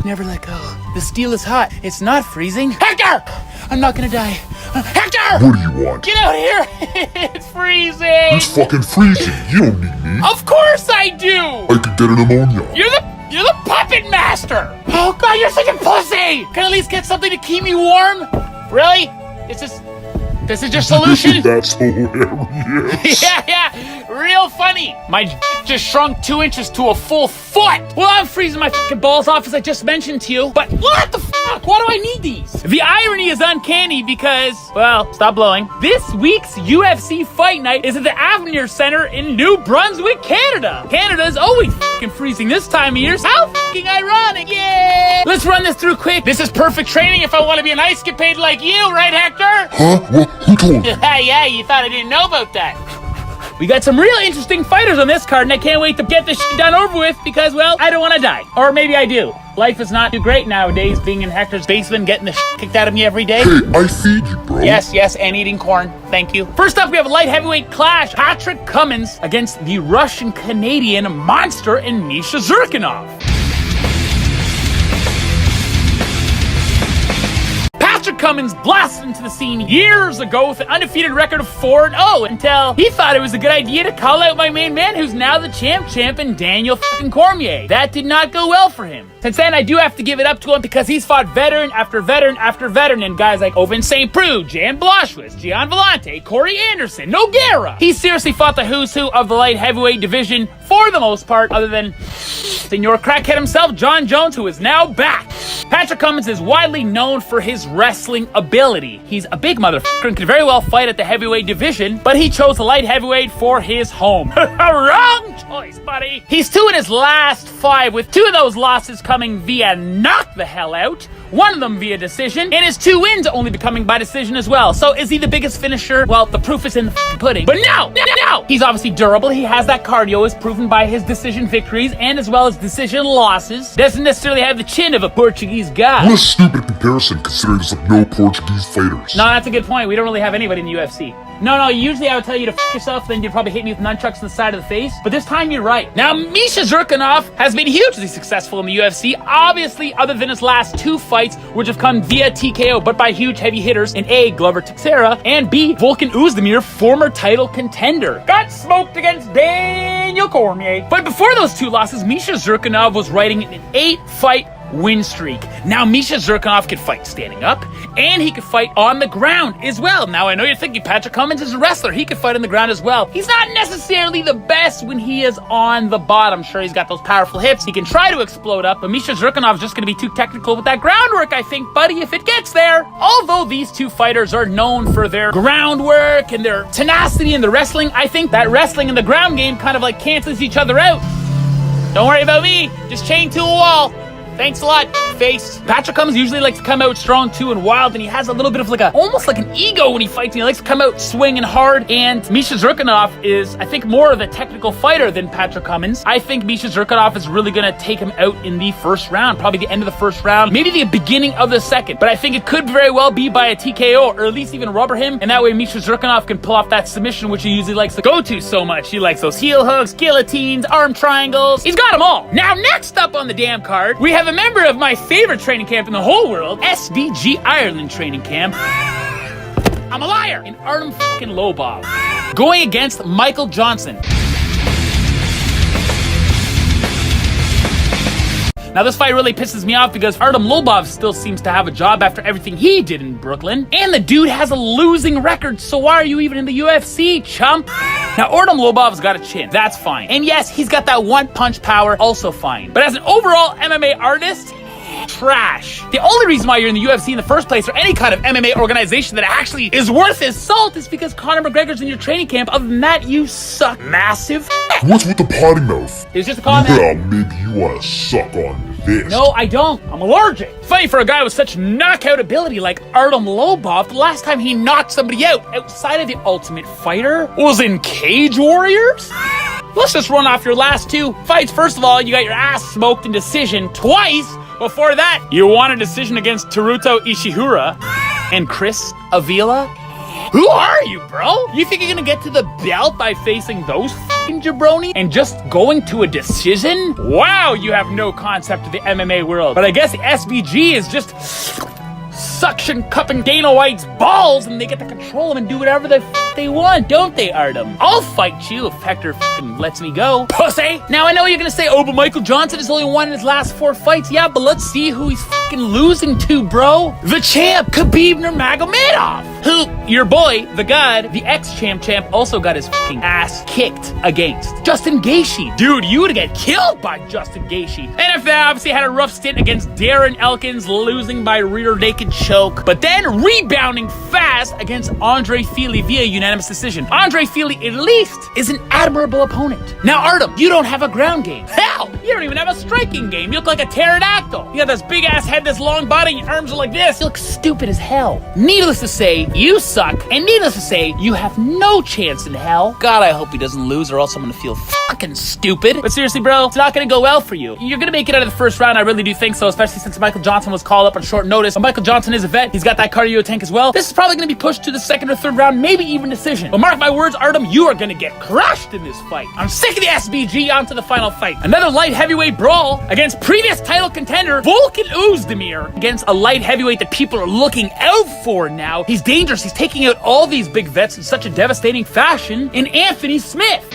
Never let go. The steel is hot. It's not freezing. Hector! I'm not gonna die. Hector! What do you want? Get out here! It's freezing! It's fucking freezing. You don't need me. Of course I do! I could get an ammonia. You're the puppet master! Oh god, you're such a pussy! Can I at least get something to keep me warm? Really? This is your solution? That's hilarious. Yeah, real funny. My just shrunk 2 inches to a full foot. Well, I'm freezing my fucking balls off as I just mentioned to you, but what the fuck? Why do I need these? The irony is uncanny because, well, stop blowing. This week's UFC fight night is at the Avenir Center in New Brunswick, Canada. Canada is always fucking freezing this time of year. How fucking ironic. Yeah. Let's run this through quick. This is perfect training if I want to be an ice capade like you, right, Hector? Huh? What? Who told you? Yeah, you thought I didn't know about that. We got some real interesting fighters on this card, and I can't wait to get this shit done over with because, well, I don't want to die. Or maybe I do. Life is not too great nowadays, being in Hector's basement, getting the shit kicked out of me every day. Hey, I feed you, bro. Yes, and eating corn. Thank you. First up, we have a light heavyweight clash. Patrick Cummins against the Russian-Canadian monster in Misha Zurkinov. Patrick Cummins blasted into the scene years ago with an undefeated record of 4-0 until he thought it was a good idea to call out my main man who's now the champ and Daniel fucking Cormier. That did not go well for him. Since then, I do have to give it up to him because he's fought veteran after veteran after veteran and guys like Owen St. Preux, Jan Blachowicz, Gian Vellante, Corey Anderson, Nogueira. He seriously fought the who's who of the light heavyweight division for the most part, other than Senor Crackhead himself, John Jones, who is now back. Patrick Cummins is widely known for his wrestling ability. He's a big motherfucker and could very well fight at the heavyweight division, but he chose the light heavyweight for his home. Wrong choice, buddy. He's 2 in his last 5, with 2 of those losses coming via knock the hell out, 1 of them via decision, and his 2 wins only becoming by decision as well. So is he the biggest finisher? Well, the proof is in the pudding. But no! He's obviously durable. He has that cardio, as proven by his decision victories and as well as decision losses. Doesn't necessarily have the chin of a Portuguese guy. What a stupid comparison, considering there's like no Portuguese fighters. No, that's a good point. We don't really have anybody in the UFC. No, usually I would tell you to f*** yourself, then you'd probably hit me with nunchucks in the side of the face. But this time you're right. Now, Misha Zurkinov has been hugely successful in the UFC, obviously other than his last 2 fights, which have come via TKO, but by huge heavy hitters in A, Glover Teixeira, and B, Volkan Oezdemir, former title contender. Got smoked against Daniel Cormier. But before those 2 losses, Misha Zurkinov was riding an 8-fight win streak. Now, Misha Zurkinov could fight standing up, and he could fight on the ground as well. Now, I know you're thinking Patrick Cummins is a wrestler. He could fight on the ground as well. He's not necessarily the best when he is on the bottom. Sure, he's got those powerful hips. He can try to explode up, but Misha Zurkinov is just going to be too technical with that groundwork, I think, buddy, if it gets there. Although these 2 fighters are known for their groundwork and their tenacity in the wrestling, I think that wrestling and the ground game kind of like cancels each other out. Don't worry about me. Just chain to a wall. Thanks a lot, face. Patrick Cummins usually likes to come out strong too and wild, and he has a little bit of like almost like an ego when he fights, and he likes to come out swinging hard. And Misha Zurkinov is, I think, more of a technical fighter than Patrick Cummins. I think Misha Zurkinov is really gonna take him out in the first round, probably the end of the first round, maybe the beginning of the second. But I think it could very well be by a TKO, or at least even rubber him, and that way Misha Zurkinov can pull off that submission, which he usually likes to go to so much. He likes those heel hooks, guillotines, arm triangles. He's got them all. Now, next up on the damn card, we have a member of my favorite training camp in the whole world, SVG Ireland training camp. I'm a liar! In Artem fucking Lobov, going against Michael Johnson. Now, this fight really pisses me off because Artem Lobov still seems to have a job after everything he did in Brooklyn. And the dude has a losing record, so why are you even in the UFC, chump? Now, Artem Lobov's got a chin. That's fine. And yes, he's got that one-punch power, also fine. But as an overall MMA artist, trash. The only reason why you're in the UFC in the first place, or any kind of MMA organization that actually is worth his salt, is because Conor McGregor's in your training camp. Other than that, you suck massive. What's with the potty mouth? It's just a comment. Well, maybe you want to suck on this. No, I don't. I'm allergic. Funny for a guy with such knockout ability like Artem Lobov, the last time he knocked somebody out outside of the Ultimate Fighter was in Cage Warriors? Let's just run off your last 2 fights. First of all, you got your ass smoked in decision twice. Before that, you won a decision against Teruto Ishihara and Chris Avila. Who are you, bro? You think you're gonna get to the belt by facing those fucking jabroni and just going to a decision? Wow, you have no concept of the MMA world. But I guess the SBG is just suction cupping Dana White's balls and they get to control him and do whatever the they want, don't they, Artem? I'll fight you if Hector lets me go. Pussy! Now I know you're gonna say, oh, but Michael Johnson has only won in his last 4 fights. Yeah, but let's see who he's losing to, bro. The champ, Khabib Nurmagomedov. Who, your boy, the god, the ex-champ, also got his ass kicked against. Justin Gaethje. Dude, you would get killed by Justin Gaethje. And if that obviously had a rough stint against Darren Elkins, losing by rear naked choke, but then rebounding fast against Andre Fili via unanimous decision. Andre Fili, at least, is an admirable opponent. Now, Artem, you don't have a ground game. Hell, you don't even have a striking game. You look like a pterodactyl. You got this big-ass head, this long body, and your arms are like this. You look stupid as hell. Needless to say, you suck, and needless to say, you have no chance in hell. God, I hope he doesn't lose, or else I'm gonna feel fucking stupid. But seriously, bro, it's not gonna go well for you. You're gonna make it out of the first round, I really do think so, especially since Michael Johnson was called up on short notice. But Michael Johnson is a vet. He's got that cardio tank as well. This is probably gonna be pushed to the second or third round, maybe even decision. But mark my words, Artem, you are gonna get crushed in this fight. I'm sick of the SBG. On to the final fight. Another light heavyweight brawl against previous title contender Volkan Oezdemir against a light heavyweight that people are looking out for now. He's dangerous. He's taking out all these big vets in such a devastating fashion in Anthony Smith.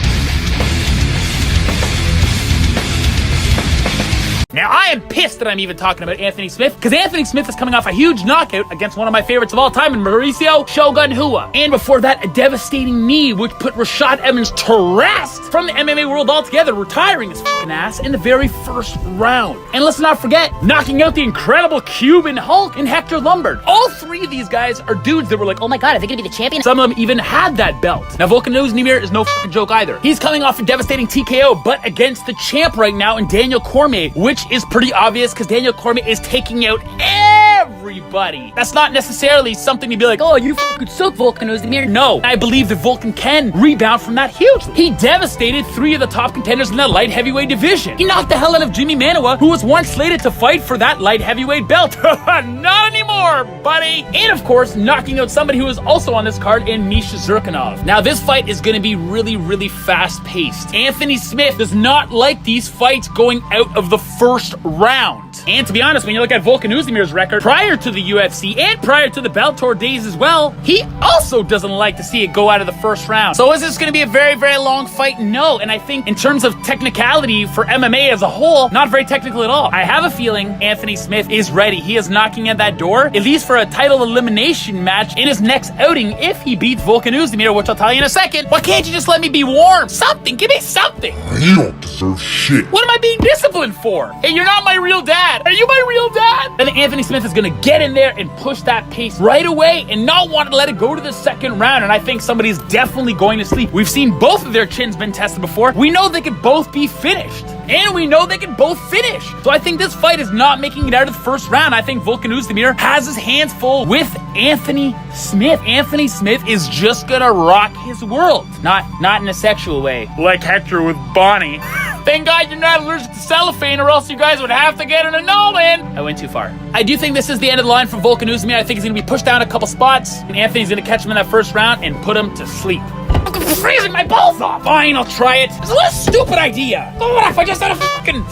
Now, I am pissed that I'm even talking about Anthony Smith, because Anthony Smith is coming off a huge knockout against one of my favorites of all time in Mauricio Shogun Hua. And before that, a devastating knee, which put Rashad Evans to rest from the MMA world altogether, retiring his fucking ass in the very first round. And let's not forget, knocking out the incredible Cuban Hulk in Hector Lombard. All 3 of these guys are dudes that were like, oh my god, are they gonna be the champion? Some of them even had that belt. Now, Volkan Oezdemir is no fucking joke either. He's coming off a devastating TKO, but against the champ right now in Daniel Cormier, which is pretty obvious because Daniel Cormier is taking out everybody. That's not necessarily something to be like, oh, you fucking suck, Volkan Oezdemir. No, I believe that Volkan can rebound from that hugely. He devastated 3 of the top contenders in the light heavyweight division. He knocked the hell out of Jimmy Manuwa, who was once slated to fight for that light heavyweight belt. Not anymore, buddy. And of course, knocking out somebody who is also on this card in Misha Zurkanov. Now, this fight is going to be really, really fast-paced. Anthony Smith does not like these fights going out of the first round. And to be honest, when you look at Volkan Oezdemir's record prior to the UFC and prior to the Bellator days as well, he also doesn't like to see it go out of the first round. So is this going to be a very, very long fight? No. And I think in terms of technicality for MMA as a whole, not very technical at all. I have a feeling Anthony Smith is ready. He is knocking at that door, at least for a title elimination match in his next outing if he beats Volkan Oezdemir, which I'll tell you in a second. Why can't you just let me be warm? Something. Give me something. You don't deserve shit. What am I being disciplined for? Hey, you're not my real dad. Are you my real dad? Then Anthony Smith is going to get in there and push that pace right away and not want to let it go to the second round. And I think somebody's definitely going to sleep. We've seen both of their chins been tested before. We know they could both be finished. And we know they can both finish. So I think this fight is not making it out of the first round. I think Volkan Oezdemir has his hands full with Anthony Smith. Anthony Smith is just gonna rock his world. Not in a sexual way. Like Hector with Bonnie. Thank God you're not allergic to cellophane, or else you guys would have to get an annulment. I went too far. I do think this is the end of the line for Volkan Oezdemir. I think he's gonna be pushed down a couple spots, and Anthony's gonna catch him in that first round and put him to sleep. I'm freezing my balls off. Fine, I'll try it. It's a stupid idea. Oh, what if I just had a fucking...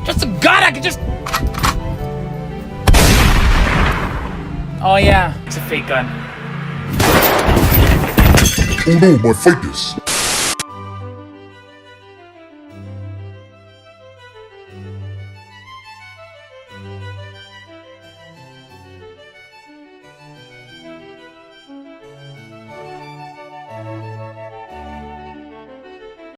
Just a gun I could just... Oh yeah, it's a fake gun. Oh no, my fight is.